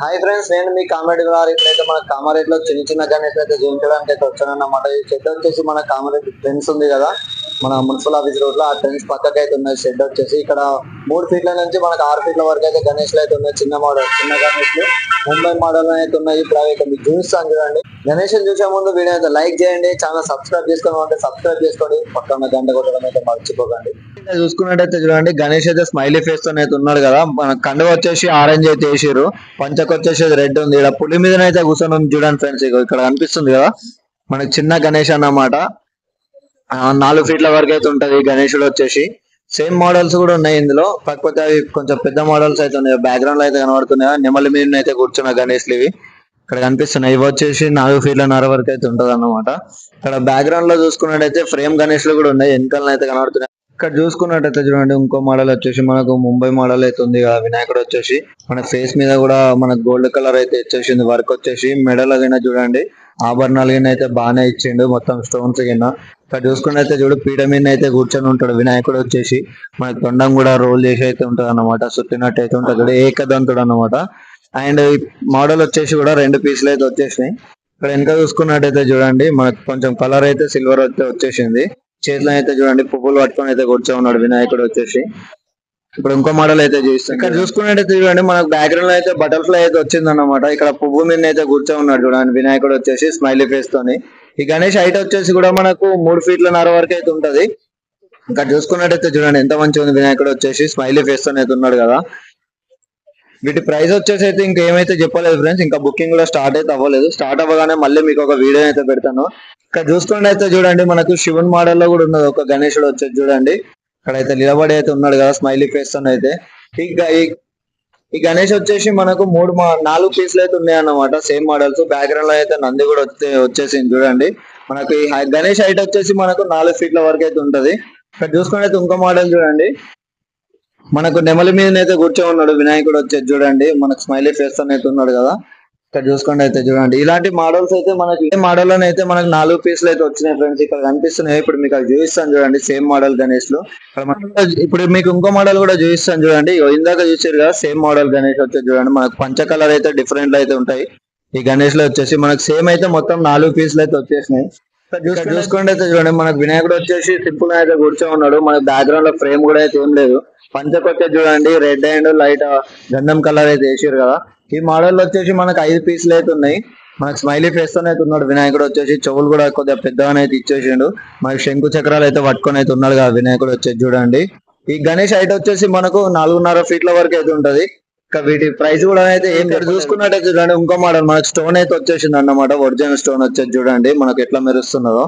Hi friends, నేను మీ comedy గారు. ఇప్పుడైతే మన కామారెడ్డిలో చిన్న చిన్న గణేష్ అయితే చూపించడానికి అయితే వచ్చానన్నమాట. ఈ షెడ్ వచ్చేసి మన కామారెడ్డి ట్రెండ్స్ ఉంది కదా, మన మున్సిపల్ ఆఫీస్ రోడ్ లో ఆ ట్రెండ్స్ పక్కకి అయితే ఉన్నాయి. షెడ్ వచ్చేసి ఇక్కడ 3 ఫీట్ల నుంచి మనకు 6 ఫీట్ల వరకు అయితే గణేష్లు అయితే ఉన్నాయి. చిన్న మోడల్ చిన్న గణేష్లు ముంబై మోడల్ అయితే ఉన్నాయి. ఇప్పుడు అవి మీకు చూపిస్తాను చూడండి. గణేష్ చూసే ముందు వీడియో అయితే లైక్ చేయండి, ఛానల్ సబ్స్క్రైబ్ చేసుకోండి. సబ్స్క్రైబ్ చేసుకోండి, పక్కన గంట కొట్టడం అయితే మర్చిపోకండి. చూసుకున్నట్టయితే చూడండి, గణేష్ అయితే స్మైలీ ఫేస్ తో అయితే ఉన్నాడు కదా. మన కండువ వచ్చేసి ఆరెంజ్ అయితే వేసారు, పంచకు వచ్చేసి రెడ్ ఉంది. ఇక్కడ పులి మీద అయితే కూర్చొని ఉంది చూడండి ఫ్రెండ్స్. ఇక్కడ కనిపిస్తుంది కదా మనకి చిన్న గణేష్ అన్నమాట. 4 ఫీట్ల వరకు అయితే ఉంటది గణేషుడు వచ్చేసి. సేమ్ మోడల్స్ కూడా ఉన్నాయి ఇందులో, కాకపోతే అవి కొంచెం పెద్ద మోడల్స్ అయితే ఉన్నాయి. బ్యాక్గ్రౌండ్ లో అయితే కనబడుతున్నాయి, నెమలి మీద అయితే కూర్చున్న గణేష్లు ఇవి ఇక్కడ కనిపిస్తున్నాయి. ఇవి వచ్చేసి 4 ఫీట్ల వరకు అయితే ఉంటది అన్నమాట. ఇక్కడ బ్యాక్గ్రౌండ్ లో చూసుకున్నట్టయితే ఫ్రేమ్ గణేష్లు కూడా ఉన్నాయి, వెనకాల అయితే కనబడుతున్నాయి. ఇక్కడ చూసుకున్నట్టయితే చూడండి, ఇంకో మోడల్ వచ్చేసి మనకు ముంబై మోడల్ అయితే ఉంది కదా. వినాయకుడు వచ్చేసి మన ఫేస్ మీద కూడా మనకు గోల్డ్ కలర్ అయితే ఇచ్చేసింది. వర్క్ వచ్చేసి మెడల్ కింద చూడండి, ఆభరణాలు కింద అయితే బాగానే ఇచ్చిండు, మొత్తం స్టోన్స్ కింద. ఇక్కడ చూసుకున్నట్టయితే చూడు, పీఠ మీద అయితే కూర్చొని ఉంటాడు వినాయకుడు వచ్చేసి. మనకి తొండం కూడా రోల్ చేసి అయితే ఉంటది అన్నమాట, సుత్తినట్టు అయితే ఉంటుంది, ఏకదంతుడు అన్నమాట. అండ్ ఈ మోడల్ వచ్చేసి కూడా 2 పీసులు అయితే వచ్చేసినాయి. ఇక్కడ వెనక చూసుకున్నట్టయితే చూడండి, మనకు కొంచెం కలర్ అయితే సిల్వర్ అయితే వచ్చేసింది. చేతిలో అయితే చూడండి పువ్వులు పట్టుకొని అయితే కూర్చో ఉన్నాడు వినాయకుడు వచ్చేసి. ఇప్పుడు ఇంకో మోడల్ అయితే చూస్తాం. ఇక్కడ చూసుకున్నట్టయితే చూడండి, మనకు బ్యాక్గ్రౌండ్ లో అయితే బటర్ఫ్లై అయితే వచ్చింది అన్నమాట. ఇక్కడ పువ్వు మీద అయితే కూర్చో ఉన్నాడు చూడండి వినాయకుడు వచ్చేసి స్మైలీ ఫేస్ తోని. ఈ గణేష్ హైట్ వచ్చేసి కూడా మనకు 3 ఫీట్ల వరకు అయితే ఉంటది. ఇక్కడ చూసుకున్నట్టయితే చూడండి ఎంత మంచిగా ఉంది. వినాయకుడు వచ్చేసి స్మైలీ ఫేస్ తోని అయితే ఉన్నాడు కదా. వీటి ప్రైస్ వచ్చేసి అయితే ఇంకేమైతే చెప్పలేదు ఫ్రెండ్స్, ఇంకా బుకింగ్ కూడా స్టార్ట్ అయితే అవ్వలేదు. స్టార్ట్ అవ్వగానే మళ్ళీ మీకు ఒక వీడియో అయితే పెడతాను. ఇక్కడ చూసుకుంటే అయితే చూడండి, మనకు శివుని మోడల్ లో కూడా ఉన్నది ఒక గణేశుడు వచ్చేసి చూడండి. ఇక్కడ అయితే నిలబడి అయితే ఉన్నాడు కదా స్మైలీ ఫేస్ తో అయితే. ఈ గణేష్ వచ్చేసి మనకు 4 పీసులు అయితే ఉన్నాయి అన్నమాట, సేమ్ మోడల్స్. బ్యాక్గ్రౌండ్ లో అయితే నంది కూడా వచ్చేసింది చూడండి. మనకు ఈ గణేష్ హైట్ వచ్చేసి మనకు 4 ఫీట్ల వరకు అయితే ఉంటది. ఇక్కడ చూసుకుంటే అయితే ఇంకో మోడల్ చూడండి, మనకు నెమలి మీద అయితే కూర్చో ఉన్నాడు వినాయకుడు వచ్చేసి చూడండి. మనకు స్మైలీ ఫేస్ తో అయితే ఉన్నాడు కదా. ఇక్కడ చూసుకోండి అయితే చూడండి, ఇలాంటి మోడల్స్ అయితే మనకి ఏ మోడల్ లో అయితే మనకు 4 పీసులు అయితే వచ్చినాయి ఫ్రెండ్స్. ఇక్కడ కనిపిస్తున్నాయి, ఇప్పుడు మీకు అది చూపిస్తాను చూడండి. సేమ్ మోడల్ గణేష్ లో ఇప్పుడు మీకు ఇంకో మోడల్ కూడా చూపిస్తాను చూడండి. ఇందాక చూసారు కదా సేమ్ మోడల్ గణేష్ వచ్చేసి చూడండి, మనకు పంచ కలర్ అయితే డిఫరెంట్ అయితే ఉంటాయి ఈ గణేష్ లో వచ్చేసి. మనకు సేమ్ అయితే మొత్తం 4 పీసులు అయితే వచ్చేసినాయి. ఇక్కడ చూసుకోండి అయితే చూడండి, మనకు వినాయకుడు వచ్చేసి సింపుల్ అయితే కూర్చో ఉన్నాడు. మనకు బ్యాక్గ్రౌండ్ లో ఫ్రేమ్ కూడా అయితే ఏం లేదు. పంచకు వచ్చేసి చూడండి రెడ్ అండ్ లైట్ గంధం కలర్ అయితే వేసారు కదా. ఈ మోడల్ వచ్చేసి మనకు 5 పీసులు అయితే ఉన్నాయి. మనకు స్మైలీ ఫేస్ తో అయితే ఉన్నాడు వినాయకుడు వచ్చేసి. చెవులు కూడా కొద్దిగా పెద్దగానే అయితే ఇచ్చేసిండు. మనకి శంకు చక్రాలు అయితే పట్టుకొని అయితే ఉన్నాడు కదా వినాయకుడు వచ్చేసి చూడండి. ఈ గణేష్ హైట్ వచ్చేసి మనకు 4.5 ఫీట్ల వరకు అయితే ఉంటది. వీటి ప్రైస్ కూడా అయితే ఏం చూసుకున్నట్టయితే చూడండి, ఇంకో మోడల్ మనకు స్టోన్ అయితే వచ్చేసింది అన్నమాట. ఒరిజినల్ స్టోన్ వచ్చేసి చూడండి, మనకు ఎట్లా మెరుస్తున్నదో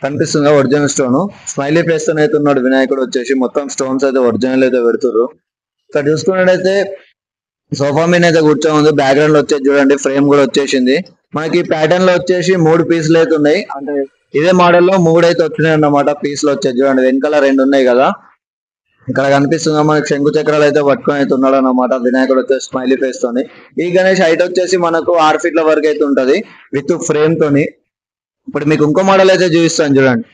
కనిపిస్తుందా ఒరిజినల్ స్టోన్. స్మైలీ ఫేస్ తో అయితే ఉన్నాడు వినాయకుడు వచ్చేసి. మొత్తం స్టోన్స్ అయితే ఒరిజినల్ అయితే పెడుతున్నారు. ఇక్కడ చూసుకున్నట్టయితే సోఫా మీద అయితే కూర్చోంది. బ్యాక్గ్రౌండ్ లో వచ్చేసి చూడండి ఫ్రేమ్ కూడా వచ్చేసింది. మనకి ప్యాటర్న్ లో వచ్చేసి 3 పీసులు అయితే ఉన్నాయి. అంటే ఇదే మోడల్ లో 3 అయితే వచ్చినాయి అన్నమాట పీసులు వచ్చేసి చూడండి. వెనకాల 2 ఉన్నాయి కదా. ఇక్కడ కనిపిస్తుందా మనకి శంకు చక్రాలు అయితే పట్టుకొని అయితే ఉన్నాడు అన్నమాట వినాయకుడు వచ్చేసి స్మైలీ ఫేస్ తోని. ఈ గణేష్ హైట్ వచ్చేసి మనకు 6 ఫీట్ల వరకు అయితే ఉంటది విత్ ఫ్రేమ్ తోని. ఇప్పుడు మీకు ఇంకో మోడల్ అయితే చూపిస్తాను చూడండి.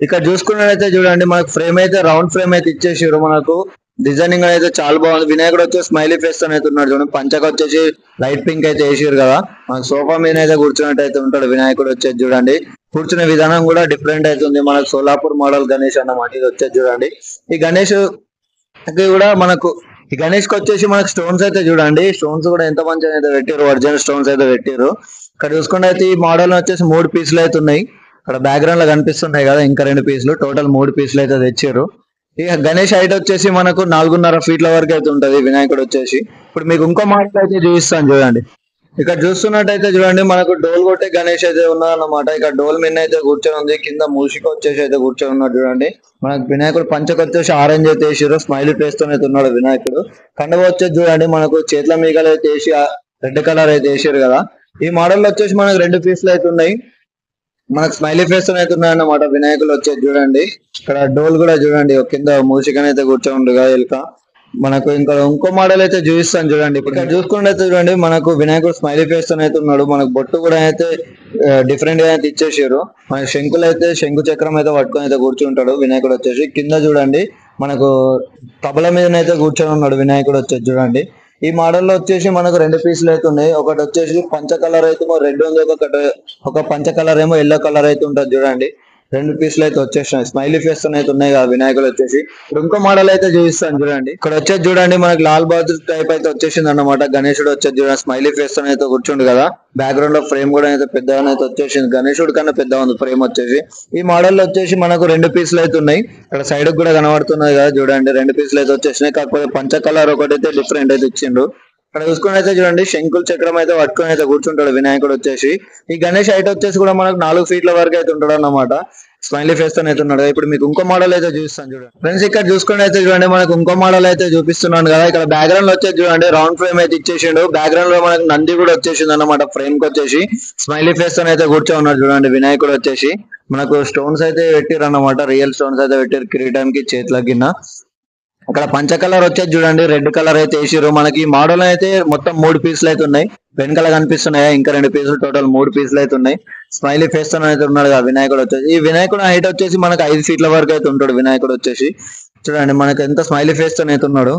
ఇక్కడ చూసుకున్నట్లయితే చూడండి, మనకు ఫ్రేమ్ అయితే రౌండ్ ఫ్రేమ్ అయితే ఇచ్చేసారు. మనకు డిజైనింగ్ అయితే చాలా బాగుంది. వినాయకుడు వచ్చేసి స్మైలీ ఫేస్ తో అయితే ఉన్నాడు చూడండి. పంచకు వచ్చేసి లైట్ పింక్ అయితే వేసారు కదా. మనకు సోఫా మీద అయితే కూర్చున్నట్టు అయితే ఉంటాడు వినాయకుడు వచ్చేసి చూడండి. కూర్చునే విధానం కూడా డిఫరెంట్ అవుతుంది. మనకు సోలాపూర్ మోడల్ గణేష్ అన్నమాట ఇది వచ్చేసి చూడండి. ఈ గణేష్ కూడా మనకు ఈ గణేష్ కి వచ్చేసి మనకు స్టోన్స్ అయితే చూడండి, స్టోన్స్ కూడా ఎంత మంచిగా అయితే పెట్టారు, ఒరిజినల్ స్టోన్స్ అయితే పెట్టారు. ఇక్కడ చూసుకుంటే అయితే ఈ మోడల్ వచ్చేసి 3 పీసులు అయితే ఉన్నాయి. ఇక్కడ బ్యాక్గ్రౌండ్ లో కనిపిస్తున్నాయి కదా ఇంకా 2 పీసులు, టోటల్ 3 పీసులు అయితే తెచ్చారు. ఇక గణేష్ హైట్ వచ్చేసి మనకు 4.5 ఫీట్ల వరకు అయితే ఉంటది వినాయకుడు వచ్చేసి. ఇప్పుడు మీకు ఇంకో మోడల్ అయితే చూపిస్తాను చూడండి. ఇక్కడ చూస్తున్నట్టయితే చూడండి, మనకు డోల్ కొట్టే గణేష్ అయితే ఉన్నారన్నమాట. ఇక్కడ డోల్ మీద అయితే కూర్చొని ఉంది, కింద మూషిక వచ్చేసి అయితే కూర్చొని ఉన్నాడు చూడండి. మనకు వినాయకుడు పంచకు వచ్చేసి ఆరెంజ్ అయితే వేసారు, స్మైలీ ఫేస్ తో అయితే ఉన్నాడు వినాయకుడు. కండవ వచ్చేసి చూడండి, మనకు చేతుల మీగలు అయితే వేసి రెడ్ కలర్ అయితే వేసారు కదా. ఈ మోడల్ వచ్చేసి మనకు 2 పీసులు అయితే ఉన్నాయి. మనకు స్మైలీ ఫేస్ అయితే ఉన్నాయన్నమాట వినాయకులు వచ్చేది చూడండి. ఇక్కడ డోల్ కూడా చూడండి, కింద మూసికనైతే కూర్చోండుగా ఎలుక. మనకు ఇంకా ఇంకో మోడల్ అయితే చూపిస్తాను చూడండి. ఇప్పుడు ఇక్కడ చూసుకుంటే చూడండి, మనకు వినాయకుడు స్మైలీ ఫేస్ అయితే ఉన్నాడు. మనకు బొట్టు కూడా అయితే డిఫరెంట్ గా అయితే ఇచ్చేసారు. మన శంకులు అయితే శంకు చక్రం అయితే పట్టుకొని అయితే కూర్చుంటాడు వినాయకుడు వచ్చేసి. కింద చూడండి మనకు తబల మీద అయితే కూర్చొని ఉన్నాడు వినాయకుడు వచ్చేసి చూడండి. ఈ మోడల్ లో వచ్చేసి మనకు రెండు పీసులు అయితే ఉన్నాయి. ఒకటి వచ్చేసి పంచ కలర్ అయితే రెడ్ ఉంది, ఒక పంచ కలర్ ఏమో ఎల్లో కలర్ అయితే ఉంటుంది చూడండి. రెండు పీసులు అయితే వచ్చేసినాయి. స్మైలీ ఫేస్ అయితే ఉన్నాయి కదా వినాయకుడు వచ్చేసి. ఇప్పుడు ఇంకో మోడల్ అయితే చూపిస్తాను చూడండి. ఇక్కడ వచ్చేసి చూడండి మనకి లాల్ బహదూర్ టైప్ అయితే వచ్చేసింది అన్నమాట. గణేశుడు వచ్చేసి చూడండి స్మైలీ ఫేస్ అయితే కూర్చుండు కదా. బ్యాక్గ్రౌండ్ లో ఫ్రేమ్ కూడా అయితే పెద్దగా అయితే వచ్చేసింది. గణేశుడు కన్నా పెద్దగా ఉంది ఫ్రేమ్ వచ్చేసి. ఈ మోడల్ లో వచ్చేసి మనకు రెండు పీసులు అయితే ఉన్నాయి. ఇక్కడ సైడ్ కూడా కనబడుతున్నది కదా చూడండి, రెండు పీసులు అయితే వచ్చేసినాయి. కాకపోతే పంచ కలర్ ఒకటి అయితే డిఫరెంట్ అయితే ఇచ్చిండు. ఇక్కడ చూసుకుని అయితే చూడండి శంకుల చక్రం అయితే పట్టుకుని అయితే కూర్చుంటాడు వినాయకుడు వచ్చేసి. ఈ గణేష్ హైట్ వచ్చేసి కూడా మనకు 4 ఫీట్ల వరకు అయితే ఉంటాడు అన్నమాట. స్మైలీ ఫేస్ తో అయితే ఉన్నాడు. ఇప్పుడు మీకు ఇంకో మోడల్ అయితే చూపిస్తాను చూడండి ఫ్రెండ్స్. ఇక్కడ చూసుకుని అయితే చూడండి మనకు ఇంకో మోడల్ అయితే చూపిస్తున్నాను కదా. ఇక్కడ బ్యాక్గ్రౌండ్ లో వచ్చేసి చూడండి రౌండ్ ఫ్రేమ్ అయితే ఇచ్చేసిండు. బ్యాక్గ్రౌండ్ లో మనకు నంది కూడా వచ్చేసింది అన్నమాట. ఫ్రేమ్ కి వచ్చేసి స్మైలీ ఫేస్ తో అయితే కూర్చో ఉన్నాడు చూడండి వినాయకుడు వచ్చేసి. మనకు స్టోన్స్ అయితే పెట్టిరు అన్నమాట, రియల్ స్టోన్స్ అయితే పెట్టారు కిరీటానికి చేతుల కింద. ఇక్కడ పంచ కలర్ వచ్చేది చూడండి, రెడ్ కలర్ అయితే వేసిరు. మనకి మోడల్ అయితే మొత్తం 3 పీసులు అయితే ఉన్నాయి. వెనకాల కనిపిస్తున్నాయా ఇంకా 2 పీసులు, టోటల్ 3 పీసులు అయితే ఉన్నాయి. స్మైలీ ఫేస్ తో అయితే ఉన్నాడు కదా వినాయకుడు వచ్చేసి. ఈ వినాయకుడు హైట్ వచ్చేసి మనకు 5 ఫీట్ల వరకు అయితే ఉంటాడు వినాయకుడు వచ్చేసి. చూడండి మనకి ఎంత స్మైలీ ఫేస్ తో అయితే ఉన్నాడు.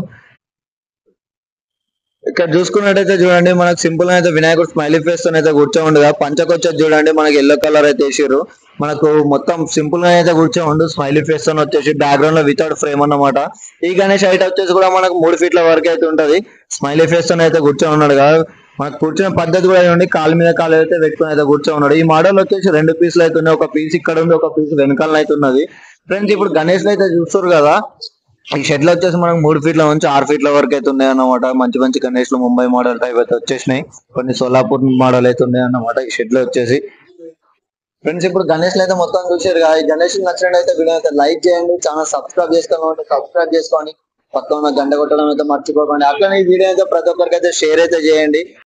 ఇక్కడ చూసుకున్నట్టయితే చూడండి మనకు సింపుల్ గా అయితే వినాయకుడు స్మైలీ ఫేస్ తో అయితే కూర్చోండు. పంచకు వచ్చేది చూడండి మనకి ఎల్లో కలర్ అయితే వేసిర్రు. మనకు మొత్తం సింపుల్ గా అయితే కూర్చోండు స్మైలీ ఫేస్ తో వచ్చేసి. బ్యాక్గ్రౌండ్ లో వితౌట్ ఫ్రేమ్ అన్నమాట. ఈ గణేష్ హైట్ వచ్చేసి కూడా మనకు 3 ఫీట్ల వరకు అయితే ఉంటది. స్మైలీ ఫేస్ తో అయితే కూర్చోన్నాడు కదా. మనకు కూర్చునే పద్ధతి కూడా ఏమండి, కాలు మీద కాలు అయితే పెట్టుకుని అయితే కూర్చోన్నాడు. ఈ మోడల్ వచ్చేసి 2 పీసులు అయితే ఉన్నాయి. ఒక పీస్ ఇక్కడ ఉంది, ఒక పీస్ వెనకాల అయితే ఉన్నది. ఫ్రెండ్స్ ఇప్పుడు గణేష్ అయితే చూస్తారు కదా. ఈ షెడ్ లో వచ్చేసి మనకు 3 ఫీట్ల నుంచి 6 ఫీట్ల వరకు అయితే ఉన్నాయి అన్నమాట. మంచి మంచి గణేష్ లో ముంబై మోడల్ టైప్ అయితే వచ్చేసినాయి. కొన్ని సోలాపూర్ మోడల్ అయితే ఉన్నాయి అన్నమాట ఈ షెడ్ లో వచ్చేసి. ఫ్రెండ్స్ ఇప్పుడు గణేష్ అయితే మొత్తం చూసారు కదా. ఈ గణేష్ నచ్చినట్టు వీడియో అయితే లైక్ చేయండి, ఛానల్ సబ్స్క్రైబ్ చేసుకోండి, పక్కన ఉన్న గంట కొట్టడం అయితే మర్చిపోకండి. అట్లనే ఈ వీడియో అయితే ప్రతి ఒక్కరికి అయితే షేర్ అయితే చేయండి.